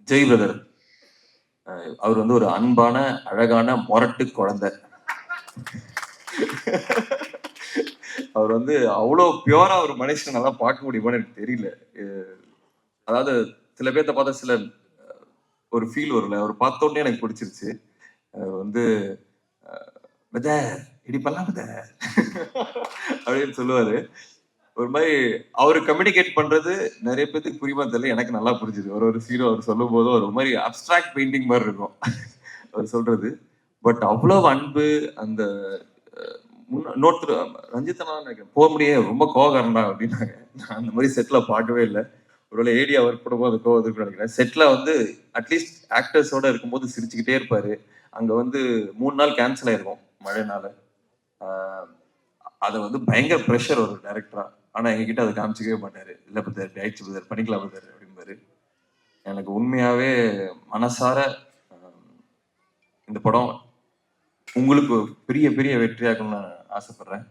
Jai brother, அவர் வந்து ஒரு அன்பான அழகான மொரட்டு குழந்தை. அவர் வந்து அவ்வளோ பியூரா ஒரு மனுஷன் நல்லா பார்க்க முடியுமான்னு எனக்கு தெரியல. அதாவது சில பேர்த்த பார்த்தா சில ஒரு ஃபீல் வரும்ல, அவர் பார்த்தோன்னே எனக்கு பிடிச்சிருச்சு. வந்து இப்படி பண்ணலாம் அப்படின்னு சொல்லுவாரு. ஒரு மாதிரி அவரு கம்யூனிகேட் பண்றது நிறைய பேருக்கு புரியுமா தெரியல, எனக்கு நல்லா புரிஞ்சுது. ஒரு சீரோ அவர் சொல்லும் போதும் ஒரு மாதிரி அப்டிராக்ட் பெயிண்டிங் மாதிரி இருக்கும் அவர் சொல்றது. பட் அவ்வளவு அன்பு. அந்த இன்னொருத்தர் ரஞ்சித்தனா போக முடியாது, ரொம்ப கோவக்காரன்டா அப்படின்னாங்க. நான் அந்த மாதிரி செட்ல பார்க்கவே இல்லை. ஒருவேளை ஏடியா ஒர்க் பண்ணும்போது அது கோவம் இருக்குன்னு நினைக்கிறேன். செட்ல வந்து அட்லீஸ்ட் ஆக்டர்ஸோட இருக்கும்போது சிரிச்சுக்கிட்டே இருப்பாரு. அங்க வந்து 3 நாள் கேன்சல் ஆயிருக்கும் மழைனால. அதை வந்து பயங்கர ப்ரெஷர் ஒரு டைரக்டரா. ஆனா எங்ககிட்ட அதை காமிச்சிக்கவே மாட்டாரு. இல்ல பதர் ஆயிடுச்சு பதர், பண்ணிக்கலாம் பதர் அப்படிம்பாரு. எனக்கு உண்மையாவே மனசார இந்த படம் உங்களுக்கு பெரிய பெரிய வெற்றியாகணும்னு நான் ஆசைப்படுறேன்.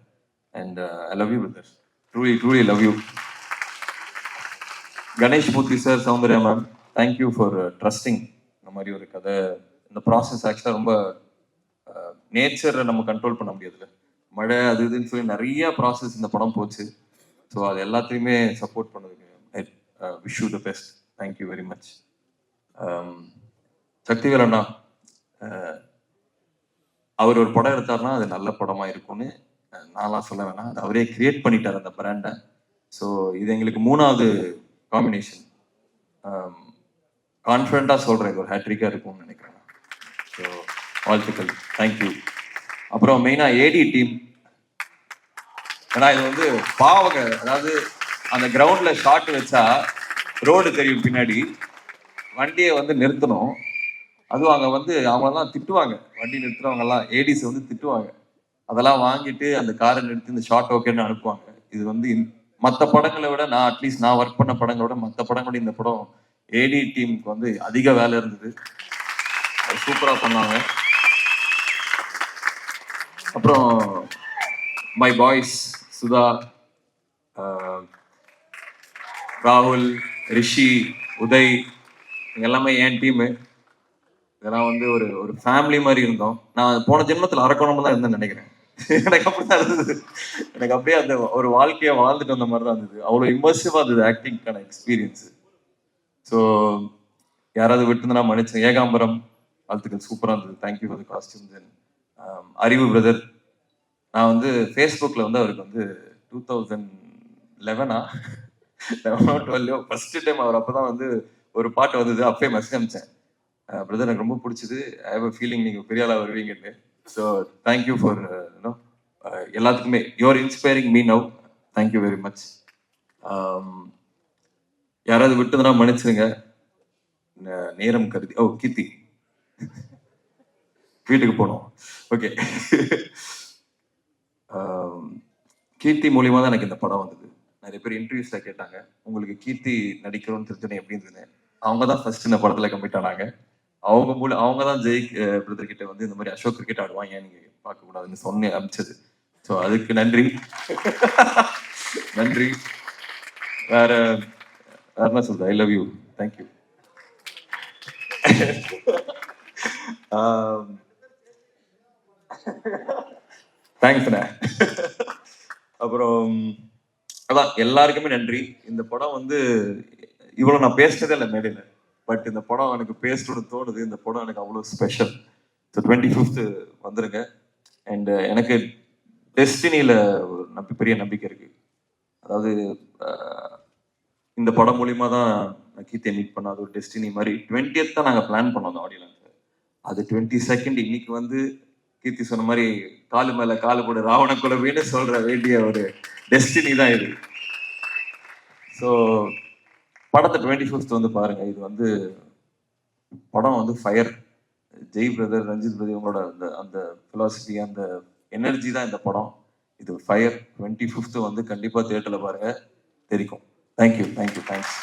And I love you brother, truly truly love you. Ganesh Murthy sir, Soundarya ma'am, thank you for trusting. இந்த மாதிரி ஒரு கதை, இந்த ப்ராசஸ் ஆக்சுவலாக ரொம்ப நேச்சரை நம்ம கண்ட்ரோல் பண்ண முடியாதுல்ல, மழை அது இதுன்னு சொல்லி நிறைய ப்ராசஸ் இந்த படம் போச்சு. ஸோ அது எல்லாத்தையுமே சப்போர்ட் பண்ணதுக்கு wish you the best. Thank you very much. Sakthivel அண்ணா, அவர் ஒரு படம் எடுத்தாருன்னா அது நல்ல படமா இருக்கும்னு நான்லாம் சொல்ல வேணாம், அது அவரே கிரியேட் பண்ணிட்டார் அந்த பிராண்டை. ஸோ இது எங்களுக்கு 3வது காம்பினேஷன். கான்ஃபிடண்டா சொல்றேன், இது ஒரு ஹேட்ரிக்கா இருக்கும்னு நினைக்கிறேன். ஸோ வாழ்த்துக்கள், தேங்க்யூ. அப்புறம் மெயினா ஏடி டீம், ஏன்னா இது வந்து பாவங்க. அதாவது அந்த கிரவுண்ட்ல ஷாட் வச்சா ரோடு தெரியும், பின்னாடி வண்டியை வந்து நிறுத்தணும். அதுவும் அங்க வந்து அவங்கெல்லாம் திட்டுவாங்க, வண்டி நிறுத்துறவங்க எல்லாம் ஏடிஸ் வந்து திட்டுவாங்க. அதெல்லாம் வாங்கிட்டு அந்த காரை நிறுத்தி இந்த ஷாட் ஓகேன்னு அனுப்புவாங்க. இது வந்து மற்ற படங்களை விட, நான் அட்லீஸ்ட் நான் ஒர்க் பண்ண படங்களோட மற்ற படங்களோட இந்த படம் ஏடி டீமுக்கு வந்து அதிக வேலை இருந்தது. சூப்பரா பண்ணாங்க. அப்புறம் மை பாய்ஸ் சுதா, ராகுல், ரிஷி, உதய், எல்லாமே என் டீமு. இதெல்லாம் வந்து ஒரு ஒரு ஃபேமிலி மாதிரி இருந்தோம். நான் போன ஜென்மத்தில் அரக்கோணம் தான் இருந்தேன்னு நினைக்கிறேன். எனக்கு அப்படிதான் இருந்தது. எனக்கு அப்படியே அந்த ஒரு வாழ்க்கையை வாழ்ந்துட்டு வந்த மாதிரி தான் இருந்தது. அவ்வளோ இமர்சிவா இருந்தது ஆக்டிங்கான எக்ஸ்பீரியன்ஸ். ஸோ யாராவது விட்டுருந்தா மன்னிச்சேன். ஏகாம்பரம், வாழ்த்துக்கள், சூப்பராக இருந்தது. Thank you for the costumes. And அறிவு பிரதர், நான் வந்து ஃபேஸ்புக்கில் வந்து அவருக்கு வந்து 2011 ஃபர்ஸ்ட் டைம் அவர் அப்போதான் வந்து ஒரு பாட்டு வந்தது, அப்பயே மெசேஜ் அனுப்பிச்சேன், பிரதர் எனக்கு ரொம்ப பிடிச்சது, ஐ ஹேவ் அ ஃபீலிங் நீங்கள் பெரிய ஆளாக வருவீங்கன்னு. ஸோ தேங்க்யூ ஃபார் எல்லாத்துக்குமே, you are inspiring me now. Thank you very much. யாராவது விட்டுதுன்னா மன்னிச்சிருங்க, நேரம் கருதி. ஓ, கீர்த்தி வீட்டுக்கு போனோம். ஓகே. கீர்த்தி மூலியமா தான் எனக்கு இந்த படம் வந்தது. நிறைய பேர் இன்டர்வியூஸ்ல கேட்டாங்க, உங்களுக்கு கீர்த்தி நடிக்கிறோன்னு தெரிஞ்சோன்னே எப்படி இருந்ததுன்னு. அவங்க தான் ஃபர்ஸ்ட் இந்த படத்துல கமிட் ஆனாங்க. அவங்க தான் ஜெய் பிரதர் கிட்ட வந்து இந்த மாதிரி அசோக் கிரிக்கெட் ஆடுவான், ஏன் நீங்க பார்க்க கூடாதுன்னு சொன்னேன், அமிச்சது. ஸோ அதுக்கு நன்றி. நன்றி. வேற என்ன சொல்றது, ஐ லவ் யூ, தேங்க்யூ. தேங்க்ஸ்ண்ணே. அப்புறம் அதான் எல்லாருக்குமே நன்றி. இந்த படம் வந்து இவ்வளவு நான் பேசினதே இல்லை மேடையில, பட் இந்த படம் எனக்கு பேசணும்னு தோணுது. இந்த படம் எனக்கு அவ்வளோ ஸ்பெஷல். ஸோ 25th வந்துருங்க. அண்ட் எனக்கு டெஸ்டினியில ஒரு பெரிய நம்பிக்கை இருக்கு. அதாவது இந்த படம் மூலியமா தான் நான் கீர்த்தியை மீட் பண்ண, அது ஒரு டெஸ்டினி மாதிரி. 20th தான் நாங்கள் பிளான் பண்ணோம் அந்த ஆடியோ லான்ச். அது 22nd இன்னைக்கு வந்து கீர்த்தி சொன்ன மாதிரி காலு மேல காலு போடு ராவண குலவின்னு சொல்ற வேண்டிய ஒரு டெஸ்டினி தான் இது. ஸோ படத்தை 25th வந்து பாருங்க. இது வந்து படம் வந்து fire. Jai brother, Ranjith brother, இவங்களோட அந்த அந்த பிலாசபி, அந்த எனர்ஜி தான் இந்த படம். இது ஃபயர். 25th வந்து கண்டிப்பா தியேட்டர்ல பாருங்க, தெரிக்கும். Thank you, thank you, thanks.